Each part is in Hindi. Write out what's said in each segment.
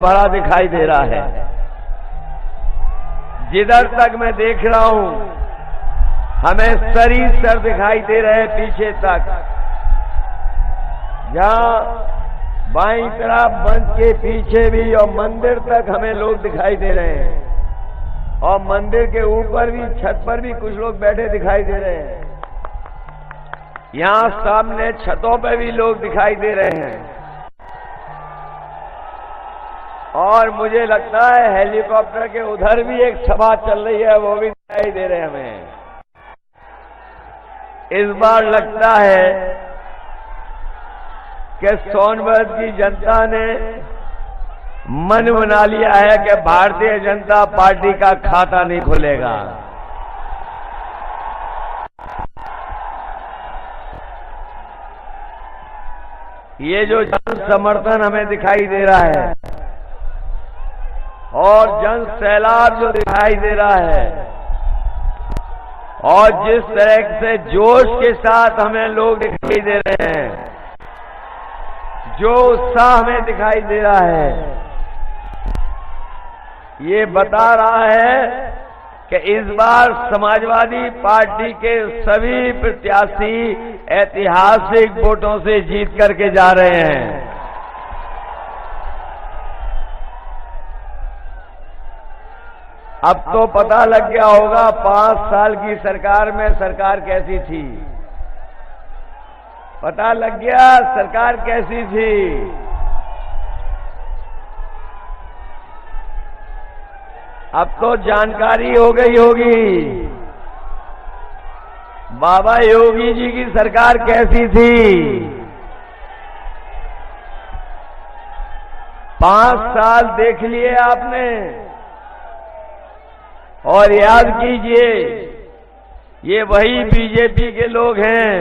भरा दिखाई दे रहा है। जिधर तक मैं देख रहा हूं हमें सरी सर दिखाई दे रहे पीछे तक। जहां बाईं तरफ मंच के पीछे भी और मंदिर तक हमें लोग दिखाई दे रहे हैं और मंदिर के ऊपर भी छत पर भी कुछ लोग बैठे दिखाई दे रहे हैं। यहां सामने छतों पर भी लोग दिखाई दे रहे हैं और मुझे लगता है हेलीकॉप्टर के उधर भी एक सभा चल रही है, वो भी दिखाई दे रहे हैं हमें। इस बार लगता है कि सोनभद्र की जनता ने मन बना लिया है कि भारतीय जनता पार्टी का खाता नहीं खुलेगा। ये जो जन समर्थन हमें दिखाई दे रहा है और जन सैलाब जो दिखाई दे रहा है और जिस तरह से जोश के साथ हमें लोग दिखाई दे रहे हैं, जो उत्साह हमें दिखाई दे रहा है, ये बता रहा है कि इस बार समाजवादी पार्टी के सभी प्रत्याशी ऐतिहासिक वोटों से जीत करके जा रहे हैं। अब तो पता लग गया होगा 5 साल की सरकार में सरकार कैसी थी। पता लग गया सरकार कैसी थी। अब तो जानकारी हो गई होगी बाबा योगी जी की सरकार कैसी थी। 5 साल देख लिए आपने और याद कीजिए ये वही बीजेपी के लोग हैं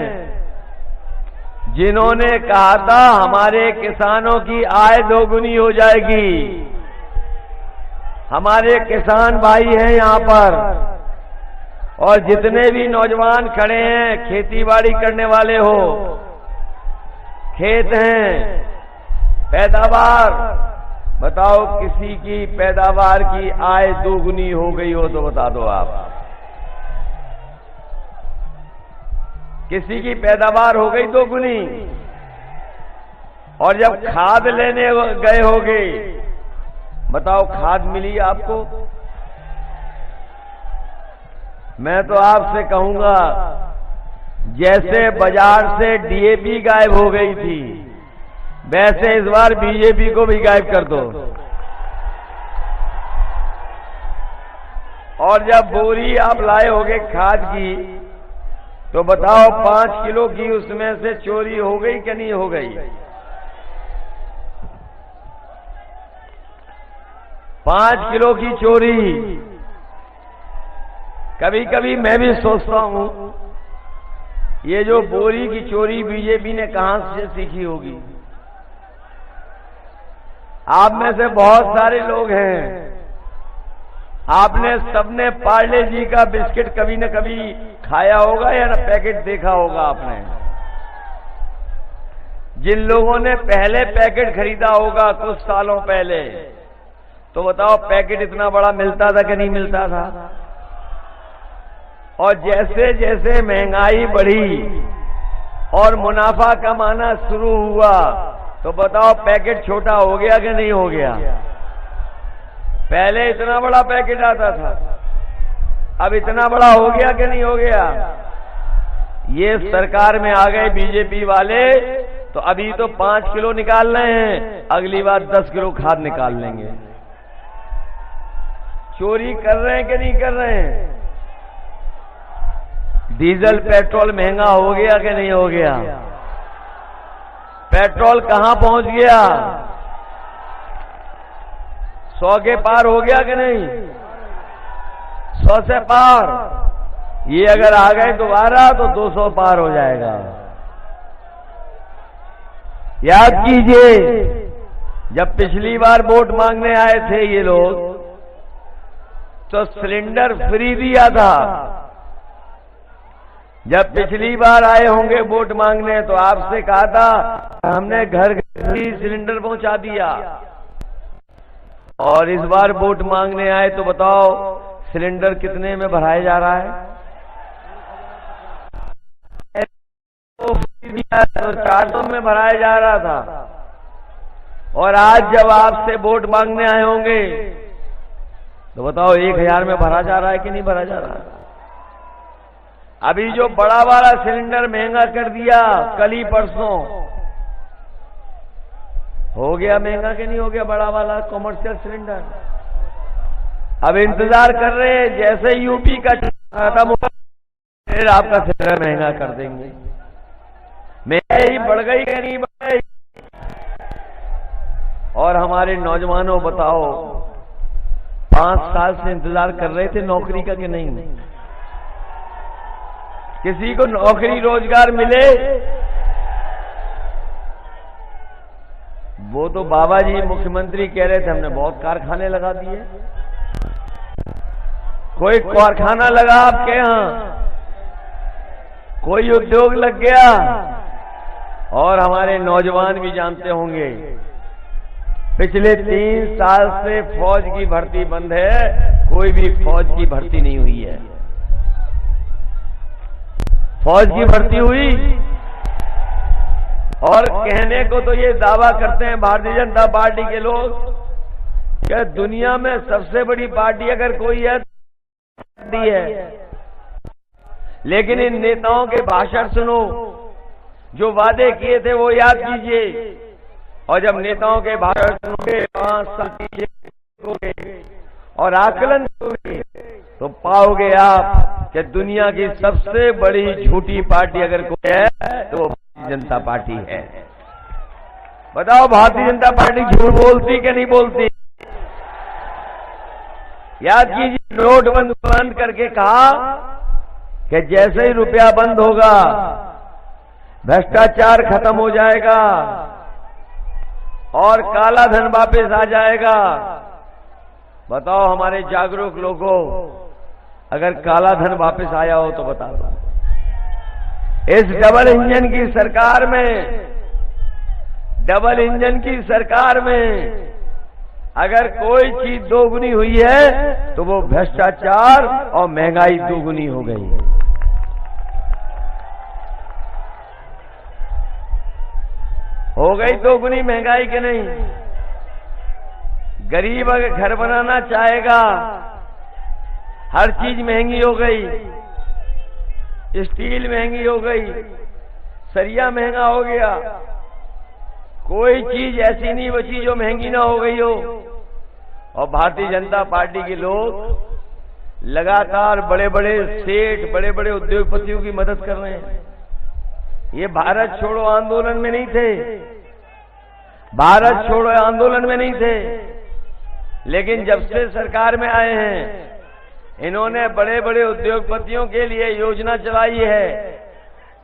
जिन्होंने कहा था हमारे किसानों की आय दोगुनी हो जाएगी। हमारे किसान भाई हैं यहां पर और जितने भी नौजवान खड़े हैं, खेती बाड़ी करने वाले हो, खेत हैं, पैदावार, बताओ किसी की पैदावार की आय दोगुनी हो गई हो तो बता दो आप। किसी की पैदावार हो गई दोगुनी और जब खाद लेने गए होगे, बताओ खाद मिली आपको? मैं तो आपसे कहूंगा जैसे बाजार से डीएपी गायब हो गई थी, वैसे इस बार बीजेपी को भी गायब कर दो। और जब बोरी आप लाए होगे खाद की, तो बताओ 5 किलो की उसमें से चोरी हो गई कि नहीं हो गई? 5 किलो की चोरी। कभी कभी मैं भी सोचता हूं ये जो बोरी की चोरी बीजेपी ने कहां से सीखी होगी। आप में से बहुत सारे लोग हैं, आपने सबने पार्ले जी का बिस्किट कभी न कभी खाया होगा या न पैकेट देखा होगा आपने। जिन लोगों ने पहले पैकेट खरीदा होगा कुछ सालों पहले, तो बताओ पैकेट इतना बड़ा मिलता था कि नहीं मिलता था? और जैसे जैसे महंगाई बढ़ी और मुनाफा कमाना शुरू हुआ, तो बताओ पैकेट छोटा हो गया कि नहीं हो गया? पहले इतना बड़ा पैकेट आता था, अब इतना बड़ा हो गया कि नहीं हो गया? ये सरकार में आ गए बीजेपी वाले, तो अभी तो 5 किलो निकाल रहे हैं, अगली बार 10 किलो खाद निकाल लेंगे। चोरी कर रहे हैं कि नहीं कर रहे हैं? डीजल पेट्रोल महंगा हो गया कि नहीं हो गया? पेट्रोल कहां पहुंच गया? 100 के पार हो गया कि नहीं? 100 से पार। ये अगर आ गए दोबारा तो 200 पार हो जाएगा। याद कीजिए जब पिछली बार वोट मांगने आए थे ये लोग, तो सिलेंडर फ्री दिया था। जब पिछली बार आए होंगे वोट मांगने तो आपसे कहा था हमने घर घर ही सिलेंडर पहुंचा दिया। और इस बार वोट मांगने आए तो बताओ सिलेंडर कितने में भराया जा रहा है? तो 400 में भराया जा रहा था, और आज जब आपसे वोट मांगने आए होंगे तो बताओ 1000 में भरा जा रहा है कि नहीं भरा जा रहा? अभी जो बड़ा वाला सिलेंडर महंगा कर दिया कल ही परसों, हो गया महंगा कि नहीं हो गया बड़ा वाला कॉमर्शियल सिलेंडर? अब इंतजार कर रहे हैं जैसे यूपी का खत्म होगा फिर आपका सिलेंडर महंगा कर देंगे। महंगाई बढ़ गई कि नहीं बढ़ गई? और हमारे नौजवानों बताओ 5 साल से इंतजार कर रहे थे नौकरी का कि नहीं? किसी को नौकरी रोजगार मिले? वो तो बाबा जी मुख्यमंत्री कह रहे थे हमने बहुत कारखाने लगा दिए। कोई कारखाना लगा आपके यहां? कोई उद्योग लग गया? और हमारे नौजवान भी जानते होंगे पिछले 3 साल से फौज की भर्ती बंद है, कोई भी फौज की भर्ती नहीं हुई है। फौज की भर्ती हुई और कहने को तो ये दावा करते हैं भारतीय जनता पार्टी के लोग कि दुनिया में सबसे बड़ी पार्टी अगर कोई है तो है, लेकिन इन नेताओं के भाषण सुनो, जो वादे किए थे वो याद कीजिए, और जब नेताओं के भाषण सुनोगे 5 साल पीछे और आकलन करोगे तो पाओगे आप कि दुनिया की सबसे बड़ी झूठी पार्टी अगर कोई है तो वो भारतीय जनता पार्टी है। बताओ भारतीय जनता पार्टी झूठ बोलती कि नहीं बोलती? याद कीजिए नोटबंदी बंद करके कहा कि जैसे ही रुपया बंद होगा भ्रष्टाचार खत्म हो जाएगा और काला धन वापस आ जाएगा। बताओ हमारे जागरूक लोगों, अगर काला धन वापस आया हो तो बता दो। इस डबल इंजन की सरकार में अगर कोई चीज दोगुनी हुई है तो वो भ्रष्टाचार और महंगाई दोगुनी हो गई। हो गई दोगुनी महंगाई के नहीं? गरीब अगर घर बनाना चाहेगा हर चीज महंगी हो गई, स्टील महंगी हो गई, सरिया महंगा हो गया, कोई चीज ऐसी नहीं बची जो महंगी ना हो गई हो। और भारतीय जनता पार्टी के लोग लगातार बड़े बड़े सेठ, बड़े बड़े उद्योगपतियों की मदद कर रहे हैं। ये भारत छोड़ो आंदोलन में नहीं थे, भारत छोड़ो आंदोलन में नहीं थे, लेकिन जब से सरकार में आए हैं इन्होंने बड़े बड़े उद्योगपतियों के लिए योजना चलाई है,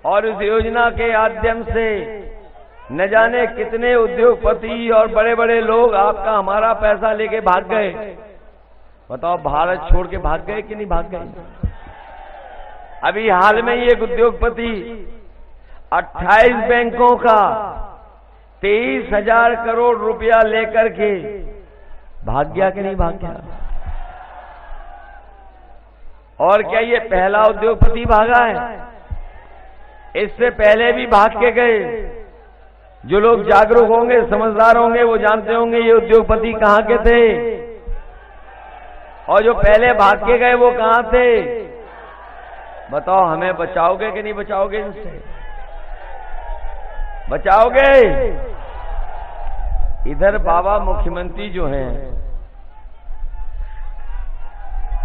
और उस योजना के माध्यम से न जाने कितने उद्योगपति और बड़े बड़े लोग आपका हमारा पैसा लेके भाग गए। बताओ भारत छोड़ के भाग गए कि नहीं भाग गए? अभी हाल में ही एक उद्योगपति 28 बैंकों का 23,000 करोड़ रुपया लेकर के भाग गया कि नहीं भाग गया? और क्या ये पहला उद्योगपति भागा है? इससे पहले भी भाग के गए। जो लोग जागरूक होंगे, समझदार होंगे, वो जानते होंगे ये उद्योगपति कहां के थे, और जो पहले भाग के गए वो कहां थे। बताओ हमें बचाओगे कि नहीं बचाओगे? इनसे बचाओगे? इधर बाबा मुख्यमंत्री जो हैं,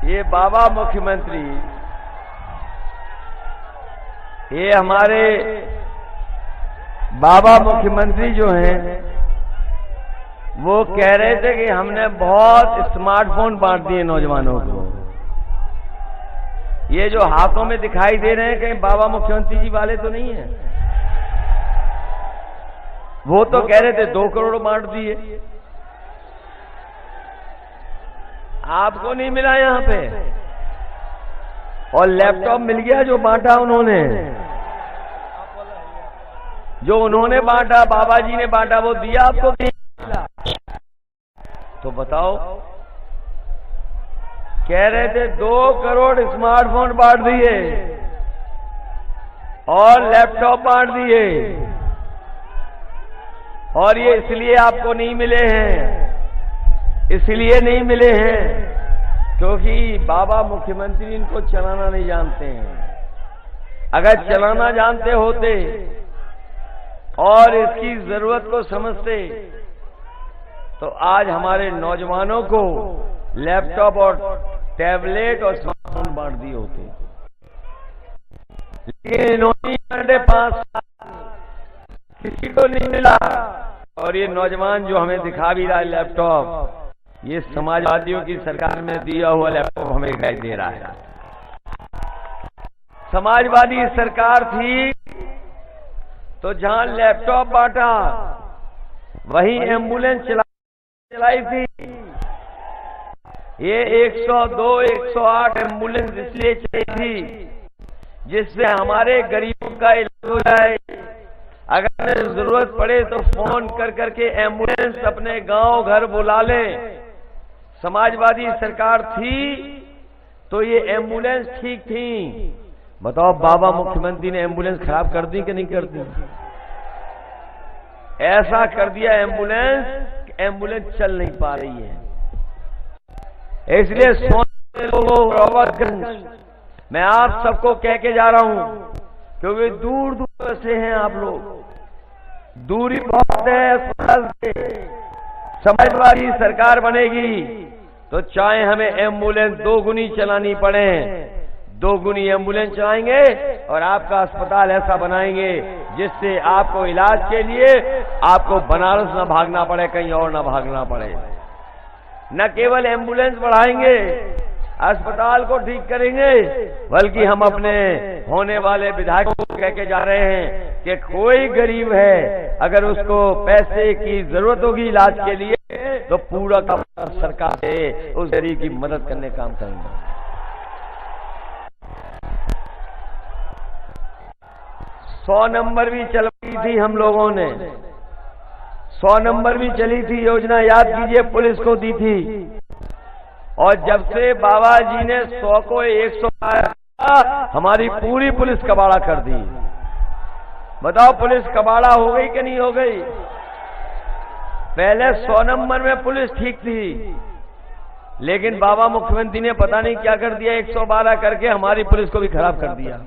ये बाबा मुख्यमंत्री, ये हमारे बाबा मुख्यमंत्री जो हैं वो कह रहे थे कि हमने बहुत स्मार्टफोन बांट दिए नौजवानों को। ये जो हाथों में दिखाई दे रहे हैं कहीं बाबा मुख्यमंत्री जी वाले तो नहीं है? वो तो कह रहे थे 2 करोड़ बांट दिए। आपको नहीं मिला यहां पे, और लैपटॉप मिल गया जो बांटा उन्होंने, जो उन्होंने बांटा, बाबा जी ने बांटा, वो दिया आपको नहीं मिला। तो बताओ, कह रहे थे 2 करोड़ स्मार्टफोन बांट दिए और लैपटॉप बांट दिए, और ये इसलिए आपको नहीं मिले हैं, इसलिए नहीं मिले हैं क्योंकि बाबा मुख्यमंत्री इनको चलाना नहीं जानते हैं। अगर चलाना जानते होते और इसकी जरूरत को समझते तो आज हमारे नौजवानों को लैपटॉप और टैबलेट और स्मार्टफोन बांट दिए होते। लेकिन इन्होंने 5 साल किसी को नहीं मिला, और ये नौजवान जो हमें दिखा भी रहा है लैपटॉप, ये समाजवादियों की सरकार में दिया हुआ लैपटॉप हमें दिखाई दे रहा है। समाजवादी सरकार थी तो जहां लैपटॉप बांटा वहीं एम्बुलेंस चलाई थी। ये 102, 108 एम्बुलेंस इसलिए चलाई थी जिससे हमारे गरीबों का इलाज हो जाए। अगर जरूरत पड़े तो फोन कर करके एम्बुलेंस अपने गांव घर बुला लें। समाजवादी सरकार थी तो ये एम्बुलेंस ठीक थी। बताओ, बाबा मुख्यमंत्री ने एम्बुलेंस खराब कर दी कि नहीं कर दी? ऐसा कर दिया एम्बुलेंस चल नहीं पा रही है। इसलिए सोने लोगों, रॉबर्टगंज, मैं आप सबको कह के जा रहा हूं, क्योंकि दूर दूर से हैं आप लोग, दूरी बहुत है अस्पताल से। समाजवादी सरकार बनेगी तो चाहे हमें एम्बुलेंस 2 गुनी चलानी पड़े, 2 गुनी एम्बुलेंस चलाएंगे और आपका अस्पताल ऐसा बनाएंगे जिससे आपको इलाज के लिए आपको बनारस न भागना पड़े, कहीं और न भागना पड़े। न केवल एम्बुलेंस बढ़ाएंगे, अस्पताल को ठीक करेंगे, बल्कि हम अपने होने वाले विधायकों को कह के जा रहे हैं कि कोई गरीब है अगर उसको पैसे की जरूरत होगी इलाज के लिए तो पूरा का सरकार से उस गरीब की मदद करने का काम करेंगे। 100 नंबर भी चलवाई थी हम लोगों ने, 100 नंबर भी चली थी योजना, याद कीजिए, पुलिस को दी थी। और जब से बाबा जी ने 100 को 100 हमारी पूरी पुलिस कबाड़ा कर दी। बताओ, पुलिस कबाड़ा हो गई कि नहीं हो गई? पहले 100 नंबर में पुलिस ठीक थी, लेकिन बाबा मुख्यमंत्री ने पता नहीं क्या कर दिया, 112 करके हमारी पुलिस को भी खराब कर दिया।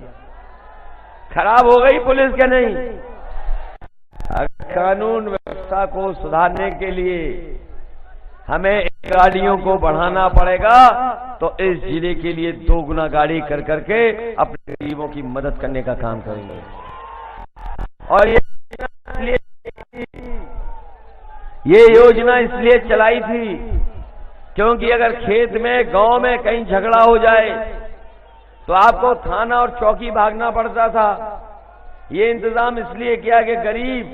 खराब हो गई पुलिस के नहीं? कानून व्यवस्था को सुधारने के लिए हमें गाड़ियों को बढ़ाना पड़ेगा, तो इस जिले के लिए 2 गुना गाड़ी कर करके अपने गरीबों की मदद करने का काम करेंगे। और ये योजना इसलिए चलाई थी क्योंकि अगर खेत में, गांव में कहीं झगड़ा हो जाए तो आपको थाना और चौकी भागना पड़ता था। ये इंतजाम इसलिए किया कि गरीब,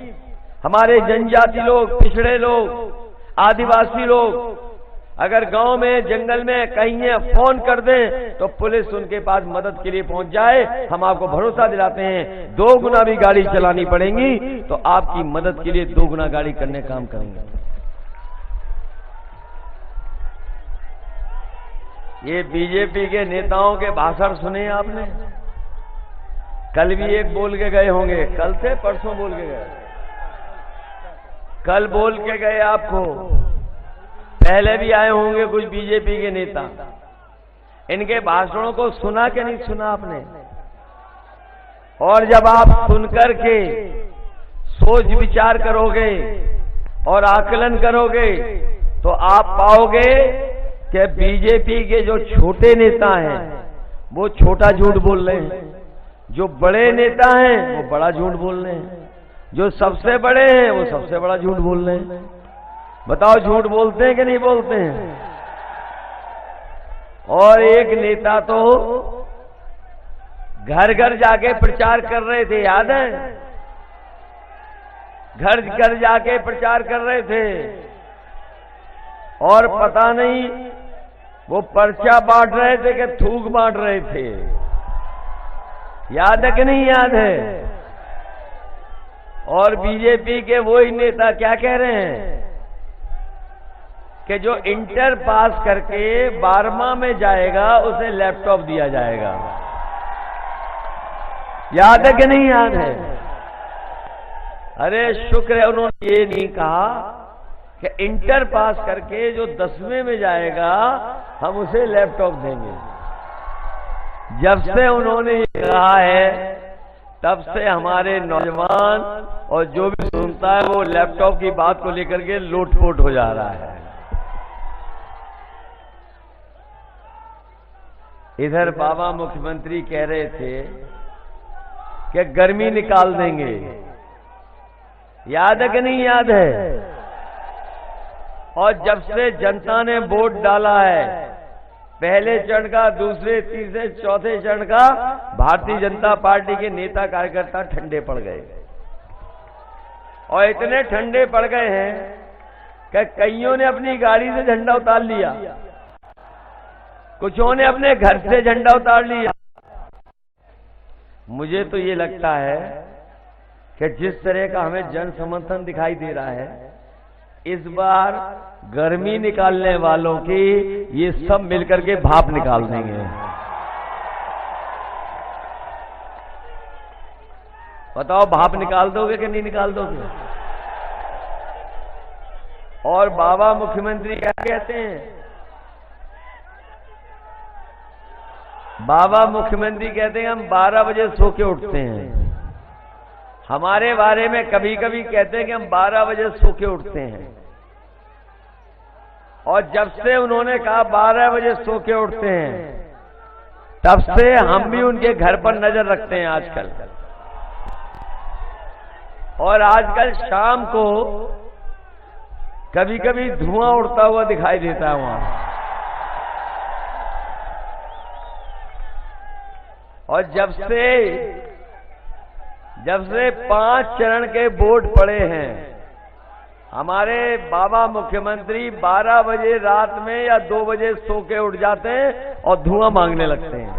हमारे जनजाति लोग, पिछड़े लोग, आदिवासी लोग अगर गांव में, जंगल में कहीं फोन कर दें तो पुलिस उनके पास मदद के लिए पहुंच जाए। हम आपको भरोसा दिलाते हैं 2 गुना भी गाड़ी चलानी पड़ेगी तो आपकी मदद के लिए 2 गुना गाड़ी करने काम करेंगे। ये बीजेपी के नेताओं के भाषण सुने आपने? कल भी एक बोल के गए होंगे, कल से परसों बोल के गए, कल बोल के गए आपको। पहले भी आए होंगे कुछ बीजेपी के नेता, इनके भाषणों को सुना कि नहीं सुना आपने? और जब आप सुनकर के सोच विचार करोगे और आकलन करोगे तो आप पाओगे कि बीजेपी के जो छोटे नेता हैं वो छोटा झूठ बोल रहे हैं, जो बड़े नेता हैं वो बड़ा झूठ बोल रहे हैं, जो सबसे बड़े हैं वो सबसे बड़ा झूठ बोल रहे हैं। बताओ, झूठ बोलते हैं कि नहीं बोलते हैं? और एक नेता तो घर घर जाके प्रचार कर रहे थे, याद है? घर घर जाके प्रचार कर रहे थे और पता नहीं वो पर्चा बांट रहे थे कि थूक बांट रहे थे। याद है कि नहीं याद है? और बीजेपी के वही नेता क्या कह रहे हैं कि जो इंटर पास करके 12वां में जाएगा उसे लैपटॉप दिया जाएगा। याद है कि नहीं याद है? अरे शुक्र है उन्होंने ये नहीं कहा कि इंटर पास करके जो 10वें में जाएगा हम उसे लैपटॉप देंगे। जब से उन्होंने ये कहा है तब से हमारे नौजवान और जो भी सुनता है वो लैपटॉप की बात को लेकर के लोटपोट हो जा रहा है। इधर बाबा मुख्यमंत्री कह रहे थे कि गर्मी निकाल देंगे। याद है कि नहीं याद है? और जब से जनता ने वोट डाला है, पहले चरण का, दूसरे, तीसरे, चौथे चरण का, भारतीय जनता पार्टी के नेता कार्यकर्ता ठंडे पड़ गए। और इतने ठंडे पड़ गए हैं कि कईयों ने अपनी गाड़ी से झंडा उतार लिया, कुछों ने अपने घर से झंडा उतार लिया। मुझे तो ये लगता है कि जिस तरह का हमें जन समर्थन दिखाई दे रहा है, इस बार गर्मी निकालने वालों की ये सब मिलकर के भाप निकाल देंगे। बताओ भाप निकाल दोगे कि नहीं निकाल दोगे? और बाबा मुख्यमंत्री क्या कहते हैं? बाबा मुख्यमंत्री कहते हैं हम 12 बजे सो के उठते हैं। हमारे बारे में कभी कभी कहते हैं कि हम 12 बजे सो के उठते हैं। और जब से उन्होंने कहा 12 बजे सो के उठते हैं, तब से हम भी उनके घर पर नजर रखते हैं आजकल। और आजकल शाम को कभी कभी धुआं उड़ता हुआ दिखाई देता है वहां। और जब से 5 चरण के वोट पड़े हैं, हमारे बाबा मुख्यमंत्री 12 बजे रात में या 2 बजे सो के उठ जाते हैं और धुआं मांगने लगते हैं।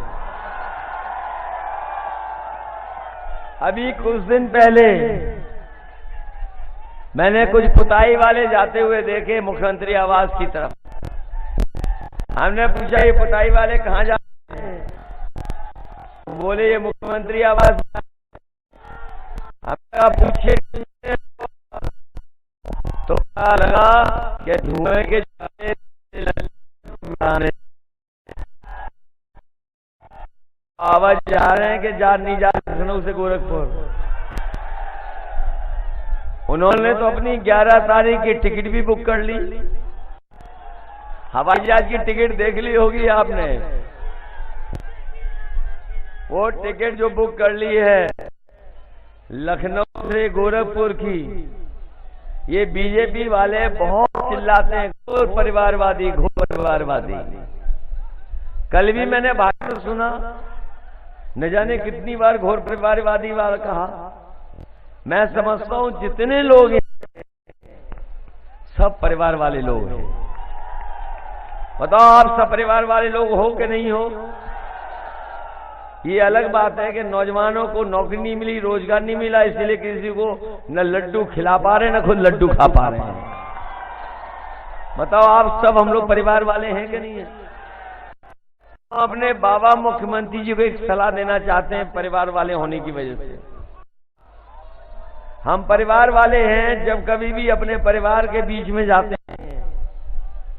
अभी कुछ दिन पहले मैंने कुछ पुताई वाले जाते हुए देखे मुख्यमंत्री आवास की तरफ। हमने पूछा ये पुताई वाले कहाँ जाते हैं? बोले ये मुख्यमंत्री आवास। हमने पूछे तो पता लगा कि धुएं के आवाज जा रहे हैं कि जा नहीं जा लखनऊ से गोरखपुर। उन्होंने तो अपनी 11 तारीख की टिकट भी बुक कर ली। हवाई जहाज की टिकट देख ली होगी आपने। वो टिकट जो बुक कर ली है लखनऊ से गोरखपुर की, ये बीजेपी वाले बहुत चिल्लाते हैं घोर परिवारवादी, घोर परिवारवादी। कल भी मैंने भाषण सुना, न जाने कितनी बार घोर परिवारवादी वाला कहा। मैं समझता हूं जितने लोग हैं सब परिवार वाले लोग हैं। बताओ आप सब परिवार वाले लोग हो कि नहीं हो? ये अलग बात है कि नौजवानों को नौकरी नहीं मिली, रोजगार नहीं मिला, इसलिए किसी को न लड्डू खिला पा रहे न खुद लड्डू खा पा रहे हैं। बताओ आप सब हम लोग परिवार वाले हैं कि नहीं है? अपने बाबा मुख्यमंत्री जी को एक सलाह देना चाहते हैं परिवार वाले होने की वजह से। हम परिवार वाले हैं, जब कभी भी अपने परिवार के बीच में जाते हैं,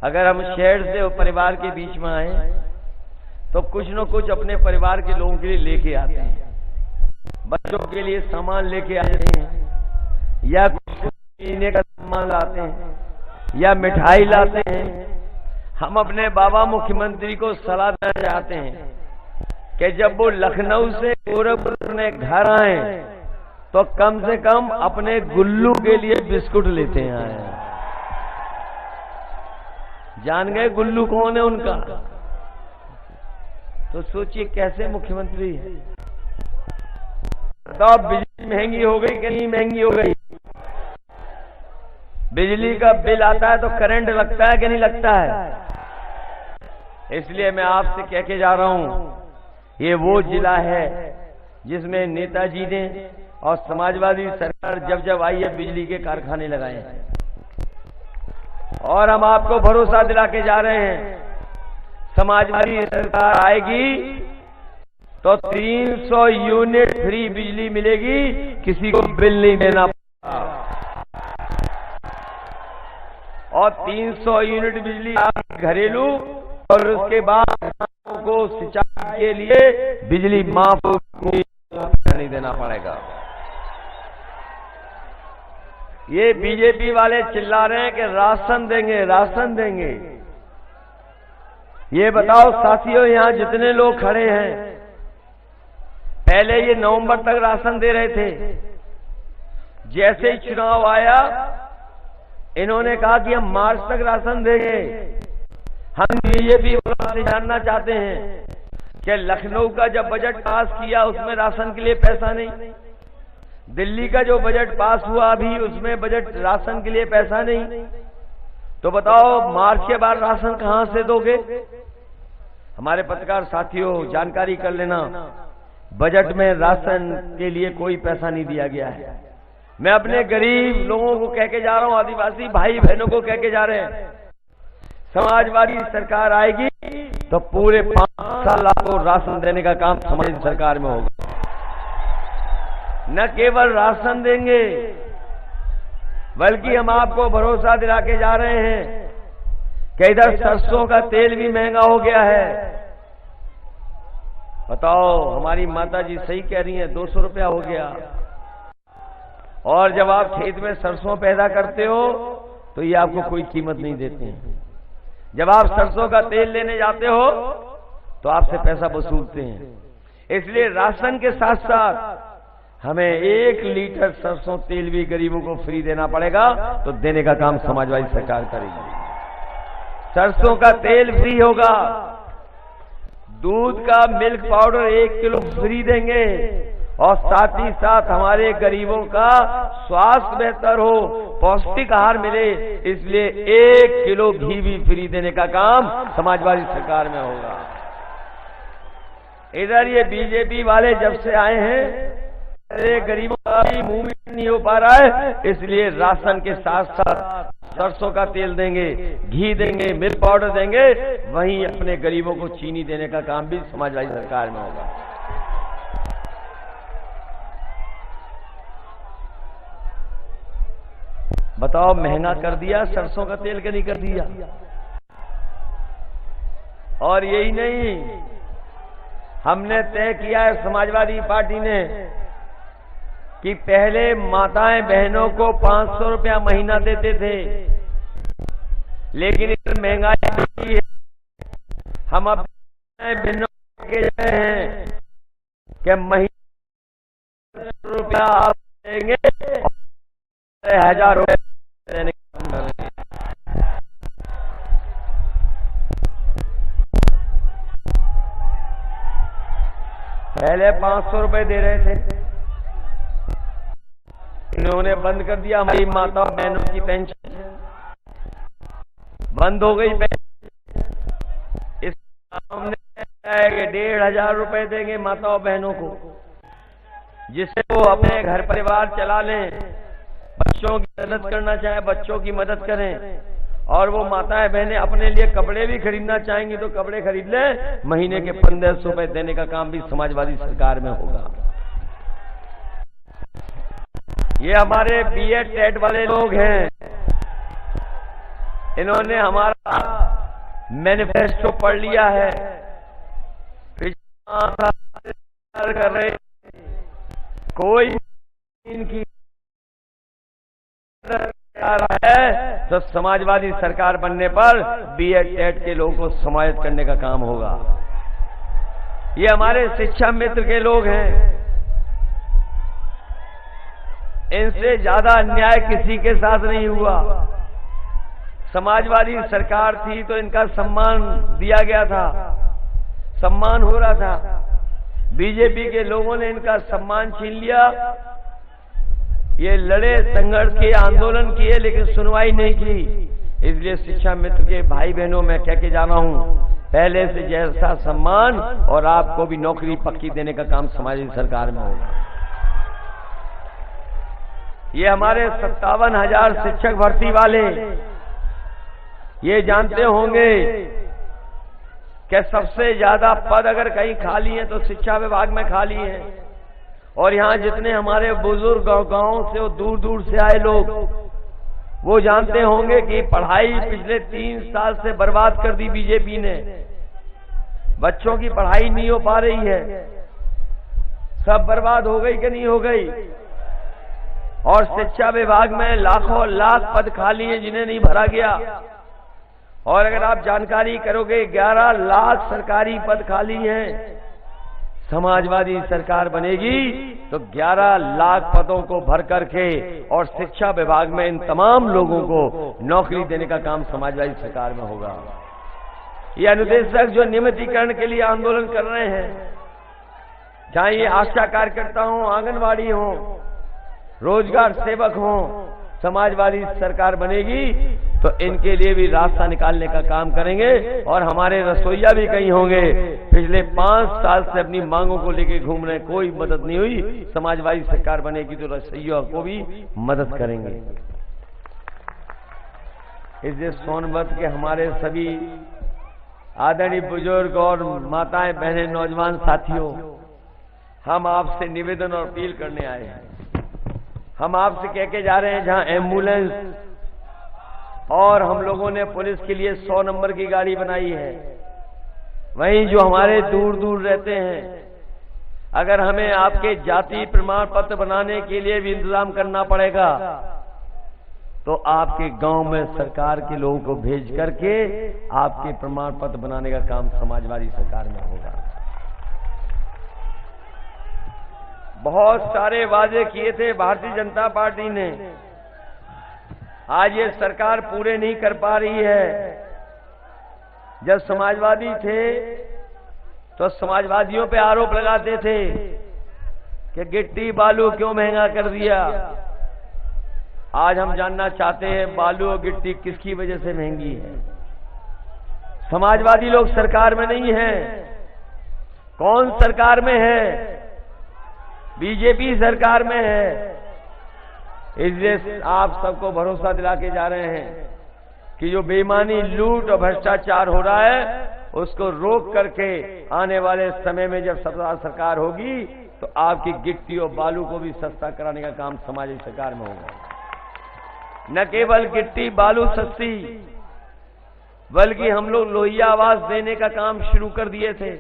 अगर हम शहर से परिवार के बीच में आए तो कुछ न कुछ अपने परिवार के लोगों के लिए लेके आते हैं। बच्चों के लिए सामान लेके आते हैं, या कुछ पीने का सामान लाते हैं, या मिठाई लाते हैं। हम अपने बाबा मुख्यमंत्री को सलाह देना चाहते हैं कि जब वो लखनऊ से गोरखपुर में घर आए तो कम से कम अपने गुल्लू के लिए बिस्कुट लेते आए। जान गए गुल्लू कौन है उनका? तो सोचिए कैसे मुख्यमंत्री है। तो बिजली महंगी हो गई कि नहीं महंगी हो गई? बिजली का बिल आता है तो करंट लगता है कि नहीं लगता है? इसलिए मैं आपसे कह के जा रहा हूं, ये वो जिला है जिसमें नेताजी ने और समाजवादी सरकार जब जब आई है बिजली के कारखाने लगाए हैं। और हम आपको भरोसा दिला के जा रहे हैं, समाजवादी सरकार आएगी तो 300 यूनिट फ्री बिजली मिलेगी, किसी को बिल नहीं देना पड़ेगा। और 300 यूनिट बिजली घरेलू, और उसके बाद किसानों को सिंचाई के लिए बिजली माफ नहीं देना पड़ेगा। ये बीजेपी वाले चिल्ला रहे हैं कि राशन देंगे, राशन देंगे। ये बताओ साथियों, यहां जितने लोग खड़े हैं, पहले ये नवंबर तक राशन दे रहे थे। जैसे ही चुनाव आया, इन्होंने कहा कि हम मार्च तक राशन देंगे। हम बीजेपी से जानना चाहते हैं कि लखनऊ का जब बजट पास किया उसमें राशन के लिए पैसा नहीं, दिल्ली का जो बजट पास हुआ अभी उसमें बजट राशन के लिए पैसा नहीं, तो बताओ मार्च के बाद राशन कहां से दोगे? हमारे पत्रकार साथियों, जानकारी कर लेना, बजट में राशन के लिए कोई पैसा नहीं दिया गया है। मैं अपने गरीब लोगों को कह के जा रहा हूं, आदिवासी भाई बहनों को कह के जा रहे हैं, समाजवादी सरकार आएगी तो पूरे 5 साल आपको राशन देने का काम समाजवादी सरकार में होगा। न केवल राशन देंगे, बल्कि हम आपको भरोसा दिला के जा रहे हैं कि इधर सरसों का तेल भी महंगा हो गया है। बताओ, हमारी माता जी सही कह रही हैं, 200 रुपया हो गया। और जब आप खेत में सरसों पैदा करते हो तो ये आपको कोई कीमत नहीं देते हैं। जब आप सरसों का तेल लेने जाते हो तो आपसे पैसा वसूलते हैं। इसलिए राशन के साथ साथ हमें 1 लीटर सरसों तेल भी गरीबों को फ्री देना पड़ेगा, तो देने का काम समाजवादी सरकार करेगी। सरसों का तेल फ्री होगा, दूध का मिल्क पाउडर 1 किलो फ्री देंगे, और साथ ही साथ हमारे गरीबों का स्वास्थ्य बेहतर हो, पौष्टिक आहार मिले, इसलिए 1 किलो घी भी फ्री देने का काम समाजवादी सरकार में होगा। इधर ये बीजेपी वाले जब से आए हैं, गरीबों का भी मुंह मीठा नहीं हो पा रहा है, इसलिए राशन के साथ साथ सरसों का तेल देंगे, घी देंगे, मिल्क पाउडर देंगे, वहीं अपने गरीबों को चीनी देने का काम भी समाजवादी सरकार में होगा। बताओ, महंगा कर दिया सरसों का तेल कि नहीं कर दिया? और यही नहीं, हमने तय किया है समाजवादी पार्टी ने कि पहले माताएं बहनों को 500 रुपया महीना देते थे, लेकिन इस महंगाई बढ़ी है, हम अब बहनों को कह रहे हैं कि महीना रुपया आप देंगे, 1000 रुपये देने का। पहले 500 रुपए दे रहे थे, इन्होंने बंद कर दिया। हमारी माता बहनों की पेंशन बंद हो गई। इस हमने 1500 रुपए देंगे माताओं बहनों को, जिससे वो अपने घर परिवार चला लें, बच्चों की मदद करना चाहे बच्चों की मदद करें, और वो माताएं बहनें अपने लिए कपड़े भी खरीदना चाहेंगी तो कपड़े खरीद लें। महीने के 1500 रुपए देने का काम भी समाजवादी सरकार में होगा। ये हमारे बीएड टेट वाले लोग हैं, इन्होंने हमारा मैनिफेस्टो पढ़ लिया है, कर रहे कोई इनकी आ रहा है तो समाजवादी सरकार बनने पर बीएड टेट के लोगों को समाहित करने का काम होगा। ये हमारे शिक्षा मित्र के लोग हैं, इनसे ज्यादा अन्याय किसी के साथ नहीं हुआ। समाजवादी सरकार थी तो इनका सम्मान दिया गया था, सम्मान हो रहा था। बीजेपी के लोगों ने इनका सम्मान छीन लिया। ये लड़े, संघर्ष किए, आंदोलन किए, लेकिन सुनवाई नहीं की। इसलिए शिक्षा मित्र के भाई बहनों में कह के जाना हूं, पहले से जैसा सम्मान और आपको भी नौकरी पक्की देने का काम समाजवादी सरकार में होगा। ये हमारे 57,000 शिक्षक भर्ती वाले, ये जानते होंगे कि सबसे ज्यादा पद अगर कहीं खाली हैं तो शिक्षा विभाग में खाली हैं। और यहाँ जितने हमारे बुजुर्ग गांव से और दूर दूर से आए लोग, वो जानते होंगे कि पढ़ाई पिछले 3 साल से बर्बाद कर दी बीजेपी ने। बच्चों की पढ़ाई नहीं हो पा रही है, सब बर्बाद हो गई कि नहीं हो गई। और शिक्षा विभाग में लाखों लाख पद खाली हैं जिन्हें नहीं भरा गया। और अगर आप जानकारी करोगे 11 लाख सरकारी पद खाली हैं। समाजवादी सरकार बनेगी तो 11 लाख पदों को भर करके और शिक्षा विभाग में इन तमाम लोगों को नौकरी देने का काम समाजवादी सरकार में होगा। ये अनुदेशक जो नियमितीकरण के लिए आंदोलन कर रहे हैं, चाहे ये आशा कार्यकर्ता हो, आंगनवाड़ी हो, रोजगार सेवक हो, समाजवादी सरकार बनेगी तो इनके लिए भी रास्ता निकालने का काम करेंगे। और हमारे रसोईया भी कहीं होंगे, पिछले 5 साल से अपनी मांगों को लेकर घूम रहे, कोई मदद नहीं हुई। समाजवादी सरकार बनेगी तो रसोईया को भी मदद करेंगे। इसलिए सोनभद्र के हमारे सभी आदरणीय बुजुर्ग और माताएं, बहनें, नौजवान साथियों, हम आपसे निवेदन और अपील करने आए हैं। हम आपसे कह के जा रहे हैं, जहां एम्बुलेंस और हम लोगों ने पुलिस के लिए 100 नंबर की गाड़ी बनाई है, वहीं जो हमारे दूर दूर रहते हैं, अगर हमें आपके जाति प्रमाण पत्र बनाने के लिए भी इंतजाम करना पड़ेगा तो आपके गांव में सरकार के लोगों को भेज करके आपके प्रमाण पत्र बनाने का काम समाजवादी सरकार में होगा। बहुत सारे वादे किए थे भारतीय जनता पार्टी ने, आज ये सरकार पूरे नहीं कर पा रही है। जब समाजवादी थे तो समाजवादियों पे आरोप लगाते थे कि गिट्टी बालू क्यों महंगा कर दिया। आज हम जानना चाहते हैं बालू और गिट्टी किसकी वजह से महंगी है। समाजवादी लोग सरकार में नहीं है। कौन सरकार में है? बीजेपी सरकार में है। इसलिए आप सबको भरोसा दिला के जा रहे हैं कि जो बेईमानी, लूट और भ्रष्टाचार हो रहा है उसको रोक करके आने वाले समय में जब सत्ता सरकार होगी तो आपकी गिट्टी और बालू को भी सस्ता कराने का काम समाजवादी सरकार में होगा। न केवल गिट्टी बालू सस्ती, बल्कि हम लोग लोहिया आवास देने का काम शुरू कर दिए थे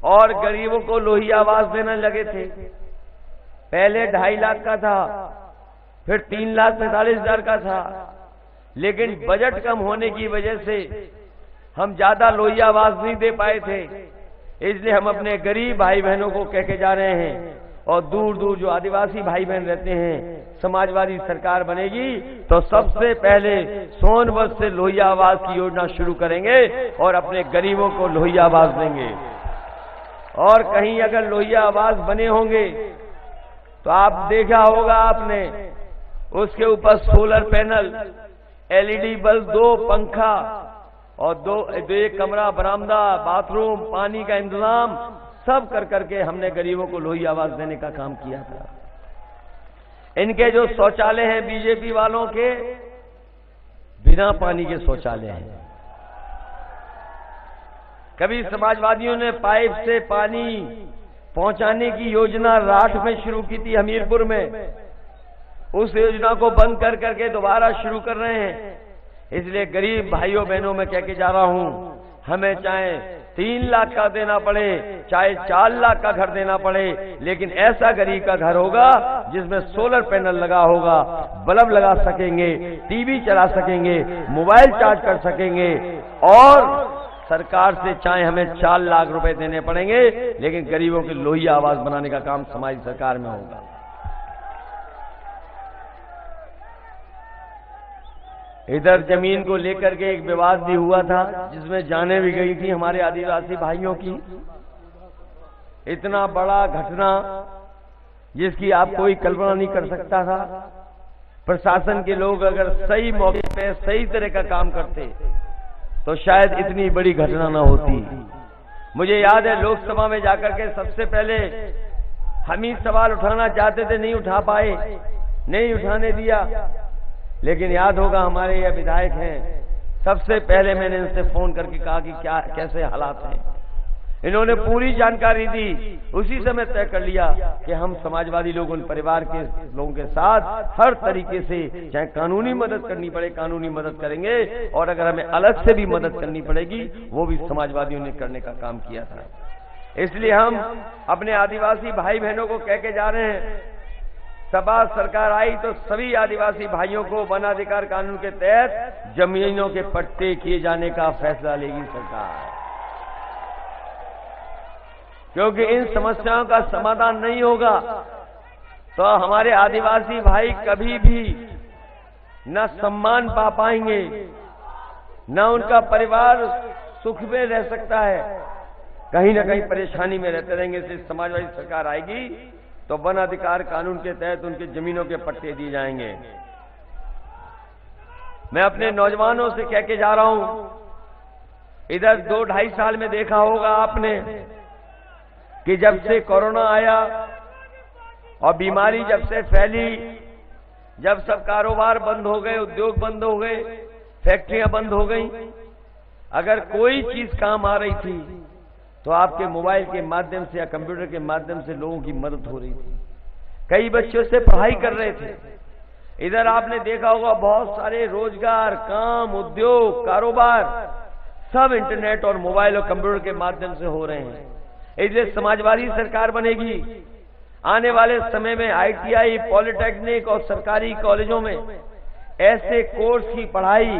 और गरीबों को लोहिया आवास देने लगे थे। पहले 2.5 लाख का था, फिर 3,45,000 का था, लेकिन बजट कम होने की वजह से हम ज्यादा लोहिया आवास नहीं दे पाए थे। इसलिए हम अपने गरीब भाई बहनों को कह के जा रहे हैं और दूर दूर जो आदिवासी भाई बहन रहते हैं, समाजवादी सरकार बनेगी तो सबसे पहले सोनभद्र से लोहिया आवास की योजना शुरू करेंगे और अपने गरीबों को लोहिया आवास देंगे। और कहीं अगर लोहिया आवास बने होंगे तो आप देखा होगा आपने, उसके ऊपर सोलर पैनल, एलईडी बल्ब, 2 पंखा और 2 एक कमरा, बरामदा, बाथरूम, पानी का इंतजाम सब कर करके हमने गरीबों को लोहिया आवास देने का काम किया था। इनके जो शौचालय हैं बीजेपी वालों के, बिना पानी के शौचालय हैं। कभी समाजवादियों ने पाइप से पानी पहुंचाने की योजना राठ में शुरू की थी, हमीरपुर में। उस योजना को बंद कर करके दोबारा शुरू कर रहे हैं। इसलिए गरीब भाइयों बहनों में कह के जा रहा हूं, हमें चाहे 3 लाख का देना पड़े, चाहे 4 लाख का घर देना पड़े, लेकिन ऐसा गरीब का घर होगा जिसमें सोलर पैनल लगा होगा, बल्ब लगा सकेंगे, टीवी चला सकेंगे, मोबाइल चार्ज कर सकेंगे। और सरकार से चाहे हमें 4 लाख रुपए देने पड़ेंगे, लेकिन गरीबों के लोहिया आवास बनाने का काम समाज सरकार में होगा। इधर जमीन को लेकर के एक विवाद भी हुआ था, जिसमें जाने भी गई थी हमारे आदिवासी भाइयों की। इतना बड़ा घटना जिसकी आप कोई कल्पना नहीं कर सकता था। प्रशासन के लोग अगर सही मौके पे सही तरह का काम करते तो शायद इतनी बड़ी घटना न होती। मुझे याद है लोकसभा में जाकर के सबसे पहले हम ही सवाल उठाना चाहते थे, नहीं उठा पाए, नहीं उठाने दिया। लेकिन याद होगा हमारे ये विधायक हैं सबसे पहले मैंने इनसे फोन करके कहा कि क्या कैसे हालात हैं। इन्होंने पूरी जानकारी दी। उसी समय तय कर लिया कि हम समाजवादी लोग उन परिवार के लोगों के साथ हर तरीके से, चाहे कानूनी मदद करनी पड़े कानूनी मदद करेंगे, और अगर हमें अलग से भी मदद करनी पड़ेगी वो भी समाजवादियों ने करने का काम किया था। इसलिए हम अपने आदिवासी भाई बहनों को कह के जा रहे हैं, सपा सरकार आई तो सभी आदिवासी भाइयों को वन अधिकार कानून के तहत जमीनों के पट्टे किए जाने का फैसला लेगी सरकार, क्योंकि इन समस्याओं का समाधान नहीं होगा तो हमारे आदिवासी भाई कभी भी न सम्मान पा पाएंगे, न उनका परिवार सुख में रह सकता है, कहीं ना कहीं परेशानी में रहते रहेंगे। इसलिए समाजवादी सरकार आएगी तो वन अधिकार कानून के तहत उनके जमीनों के पट्टे दिए जाएंगे। मैं अपने नौजवानों से कह के जा रहा हूं, इधर 2-2.5 साल में देखा होगा आपने कि जब से कोरोना आया और बीमारी जब से फैली, जब सब कारोबार बंद हो गए, उद्योग बंद हो गए, फैक्ट्रियां बंद हो गई, अगर कोई चीज काम आ रही थी तो आपके मोबाइल के माध्यम से या कंप्यूटर के माध्यम से लोगों की मदद हो रही थी। कई बच्चों से पढ़ाई कर रहे थे। इधर आपने देखा होगा बहुत सारे रोजगार, काम, उद्योग, कारोबार सब इंटरनेट और मोबाइल और कंप्यूटर के माध्यम से हो रहे हैं। इसलिए समाजवादी सरकार बनेगी। आने वाले समय में ITI, पॉलिटेक्निक और सरकारी कॉलेजों में ऐसे कोर्स की पढ़ाई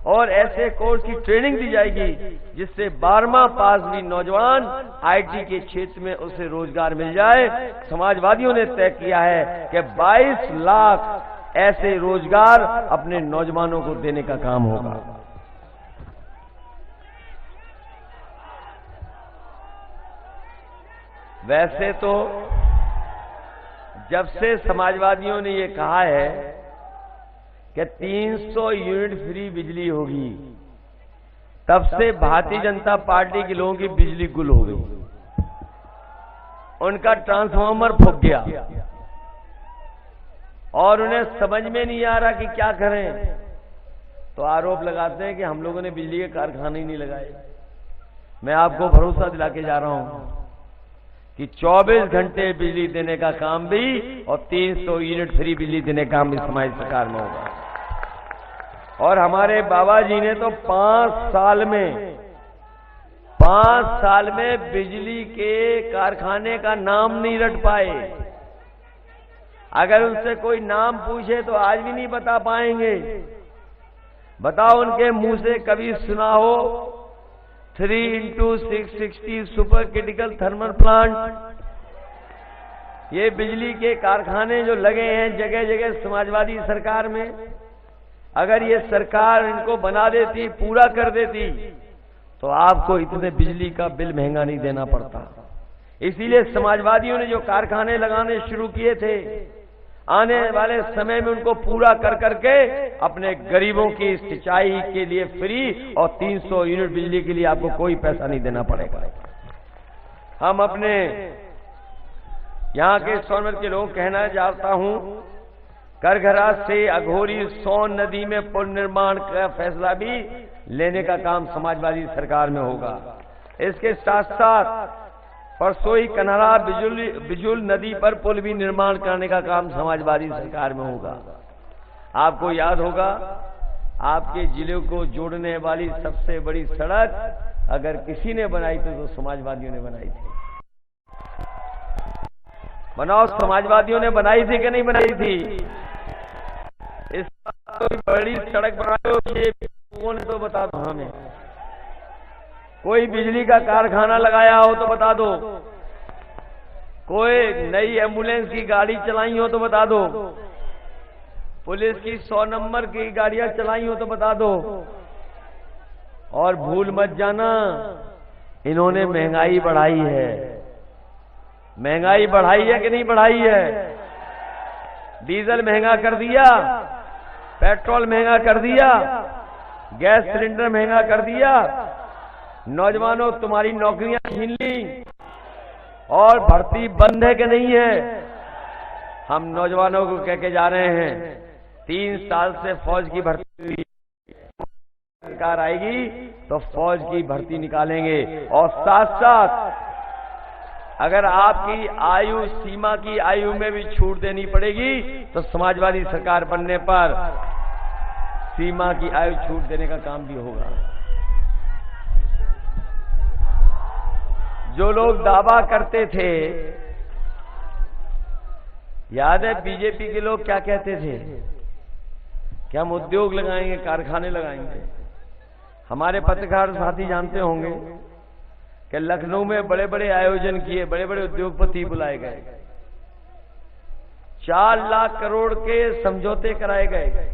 और ऐसे कोर्स की ट्रेनिंग दी जाएगी जिससे 12वां पास भी नौजवान IT के क्षेत्र में उसे रोजगार मिल जाए। समाजवादियों ने तय किया है कि 22 लाख ऐसे रोजगार अपने नौजवानों को देने का काम होगा। वैसे तो जब से समाजवादियों ने ये कहा है कि 300 यूनिट फ्री बिजली होगी, तब से भारतीय जनता पार्टी के लोगों की बिजली गुल हो गई, उनका ट्रांसफार्मर फूक गया और उन्हें समझ में नहीं आ रहा कि क्या करें। तो आरोप लगाते हैं कि हम लोगों ने बिजली के कारखाने ही नहीं लगाए। मैं आपको भरोसा दिला के जा रहा हूं कि 24 घंटे बिजली देने का काम भी और 300 यूनिट फ्री बिजली देने का काम भी समाज सरकार में होगा। और हमारे बाबा जी ने तो 5 साल में बिजली के कारखाने का नाम नहीं रट पाए। अगर उनसे कोई नाम पूछे तो आज भी नहीं बता पाएंगे। बताओ उनके मुंह से कभी सुना हो 3x660 super critical thermal plant? ये बिजली के कारखाने जो लगे हैं जगह जगह समाजवादी सरकार में, अगर ये सरकार इनको बना देती, पूरा कर देती, तो आपको इतने बिजली का बिल महंगा नहीं देना पड़ता। इसीलिए समाजवादियों ने जो कारखाने लगाने शुरू किए थे, आने वाले समय में उनको पूरा कर करके अपने गरीबों की सिंचाई के लिए फ्री और 300 यूनिट बिजली के लिए आपको कोई पैसा नहीं देना पड़ेगा। हम अपने यहाँ के सोनभद्र के लोग कहना चाहता हूं, करघरा से अघोरी सोन नदी में पुल निर्माण का फैसला भी लेने का काम समाजवादी सरकार में होगा। इसके साथ साथ परसोई कन्हरा बिजुल नदी पर पुल भी निर्माण करने का काम समाजवादी सरकार में होगा। आपको याद होगा, आपके जिले को जोड़ने वाली सबसे बड़ी सड़क अगर किसी ने बनाई थी तो समाजवादियों ने बनाई थी। बनाओ, समाजवादियों ने बनाई थी कि नहीं बनाई थी? इस कोई बड़ी सड़क बनाओ, ये लोगों ने तो बता दो हमें। कोई बिजली का कारखाना लगाया हो तो बता दो। कोई नई एम्बुलेंस की गाड़ी चलाई हो तो बता दो। पुलिस की 100 नंबर की गाड़ियां चलाई हो तो बता दो। और भूल मत जाना, इन्होंने महंगाई बढ़ाई है। महंगाई बढ़ाई है कि नहीं बढ़ाई है? डीजल महंगा कर दिया, पेट्रोल महंगा कर दिया, गैस सिलेंडर महंगा कर दिया। नौजवानों, तुम्हारी नौकरियां छीन ली और भर्ती बंद है कि नहीं है? हम नौजवानों को कह के जा रहे हैं, 3 साल से फौज की भर्ती हुई, सरकार आएगी तो फौज की भर्ती निकालेंगे। और साथ साथ अगर आपकी आयु सीमा की आयु में भी छूट देनी पड़ेगी तो समाजवादी सरकार बनने पर सीमा की आयु छूट देने का काम भी होगा। जो लोग दावा करते थे, याद है बीजेपी के लोग क्या कहते थे कि हम उद्योग लगाएंगे, कारखाने लगाएंगे। हमारे पत्रकार साथी जानते होंगे कि लखनऊ में बड़े बड़े आयोजन किए, बड़े बड़े उद्योगपति बुलाए गए, 4 लाख करोड़ के समझौते कराए गए।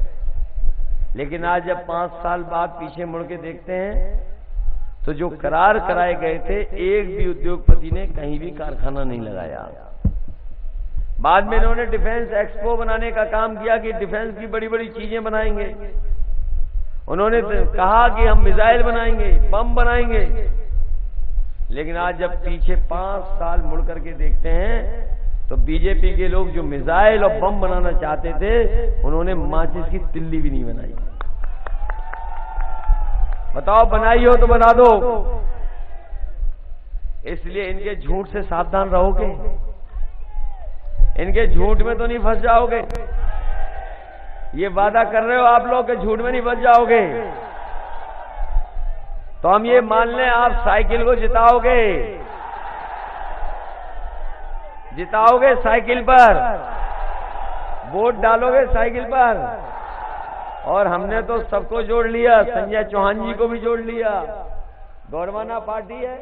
लेकिन आज जब 5 साल बाद पीछे मुड़ के देखते हैं तो जो करार कराए गए थे, एक भी उद्योगपति ने कहीं भी कारखाना नहीं लगाया। बाद में इन्होंने डिफेंस एक्सपो बनाने का काम किया कि डिफेंस की बड़ी बड़ी चीजें बनाएंगे। उन्होंने कहा कि हम मिसाइल बनाएंगे, बम बनाएंगे। लेकिन आज जब पीछे 5 साल मुड़ करके देखते हैं तो बीजेपी के लोग जो मिसाइल और बम बनाना चाहते थे, उन्होंने माचिस की तिल्ली भी नहीं बनाई। बताओ, बनाई हो तो बना दो। इसलिए इनके झूठ से सावधान रहोगे, इनके झूठ में तो नहीं फंस जाओगे। ये वादा कर रहे हो आप लोग कि झूठ में नहीं फंस जाओगे, तो हम ये मान लें आप साइकिल को जिताओगे, जिताओगे साइकिल पर, वोट डालोगे साइकिल पर। और हमने तो सबको जोड़ लिया, संजय चौहान जी को भी जोड़ लिया। गौरवाना पार्टी है,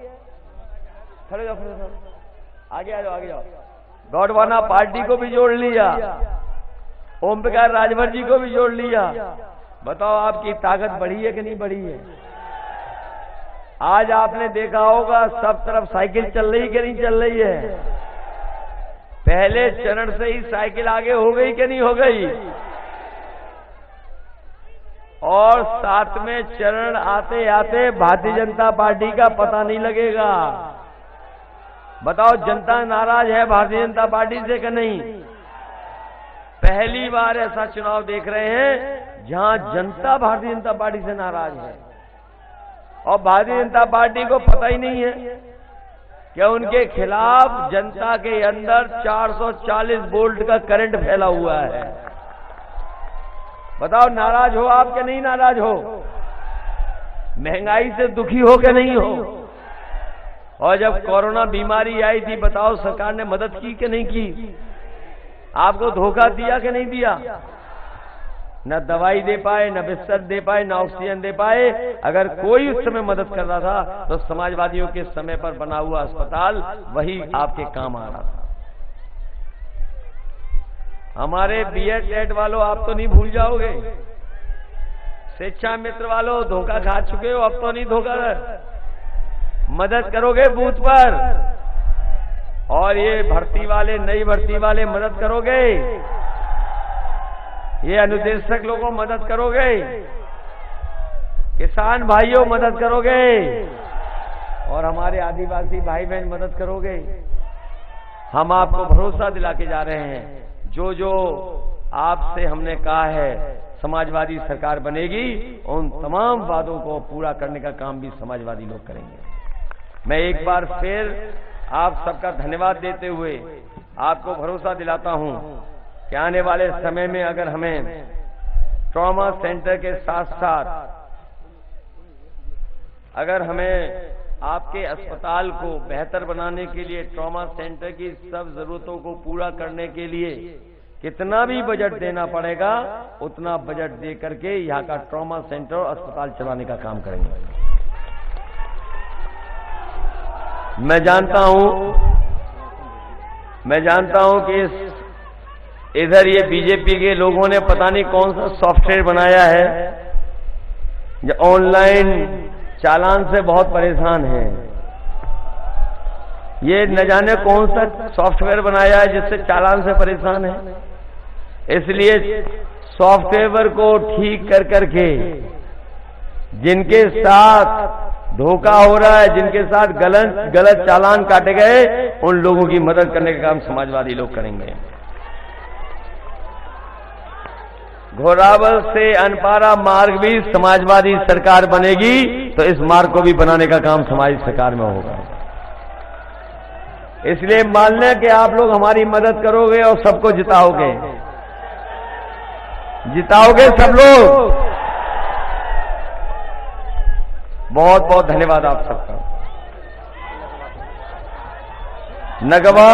खड़े जाओ, आगे आ जाओ, आगे जाओ। गौरवाना पार्टी को भी जोड़ लिया, ओम प्रकाश राजभर जी को भी जोड़ लिया। बताओ आपकी ताकत बढ़ी है कि नहीं बढ़ी है? आज आपने देखा होगा सब तरफ साइकिल चल रही कि नहीं चल रही है? पहले चरण से ही साइकिल आगे हो गई कि नहीं हो गई? और 7वें चरण आते आते भारतीय जनता पार्टी का पता नहीं लगेगा। बताओ, जनता नाराज है भारतीय जनता पार्टी से कि नहीं? पहली बार ऐसा चुनाव देख रहे हैं जहां जनता भारतीय जनता पार्टी से नाराज है। और भारतीय जनता पार्टी को पता ही नहीं है कि उनके खिलाफ जनता के अंदर 440 वोल्ट का करंट फैला हुआ है। बताओ, नाराज हो आप कि नहीं नाराज हो? महंगाई से दुखी हो कि नहीं हो? और जब कोरोना बीमारी आई थी, बताओ सरकार ने मदद की कि नहीं की? आपको धोखा दिया कि नहीं दिया? न दवाई दे पाए, न बिस्तर दे पाए, न ऑक्सीजन दे पाए। अगर कोई उस समय मदद कर रहा था तो समाजवादियों के समय पर बना हुआ अस्पताल वही आपके काम आ रहा था। हमारे बीएड टेट वालों, आप तो नहीं भूल जाओगे। शिक्षा मित्र वालों, धोखा खा चुके हो, अब तो नहीं धोखा। मदद करोगे बूथ पर, और ये भर्ती वाले, नई भर्ती वाले मदद करोगे, ये अनुदेशक लोगों मदद करोगे, किसान भाइयों मदद करोगे, और हमारे आदिवासी भाई बहन मदद करोगे। हम आपको भरोसा दिला के जा रहे हैं, जो जो आपसे हमने कहा है समाजवादी सरकार बनेगी, उन तमाम वादों को पूरा करने का काम भी समाजवादी लोग करेंगे। मैं एक बार फिर आप सबका धन्यवाद देते हुए आपको भरोसा दिलाता हूं कि आने वाले समय में अगर हमें ट्रॉमा सेंटर के साथ साथ अगर हमें आपके अस्पताल को बेहतर बनाने के लिए, ट्रॉमा सेंटर की सब जरूरतों को पूरा करने के लिए कितना भी बजट देना पड़ेगा, उतना बजट दे करके यहाँ का ट्रॉमा सेंटर और अस्पताल चलाने का काम करेंगे। मैं जानता हूं कि इधर ये बीजेपी के लोगों ने पता नहीं कौन सा सॉफ्टवेयर बनाया है, जो ऑनलाइन चालान से बहुत परेशान है। ये न जाने कौन सा सॉफ्टवेयर बनाया है जिससे चालान से परेशान है। इसलिए सॉफ्टवेयर को ठीक कर करके जिनके साथ धोखा हो रहा है, जिनके साथ गलत चालान काटे गए, उन लोगों की मदद करने का काम समाजवादी लोग करेंगे। घोरावल से अनपारा मार्ग भी समाजवादी सरकार बनेगी तो इस मार्ग को भी बनाने का काम समाजवादी सरकार में होगा। इसलिए मान लें कि आप लोग हमारी मदद करोगे और सबको जिताओगे, जिताओगे सब लोग। बहुत बहुत धन्यवाद आप सबका। नगवा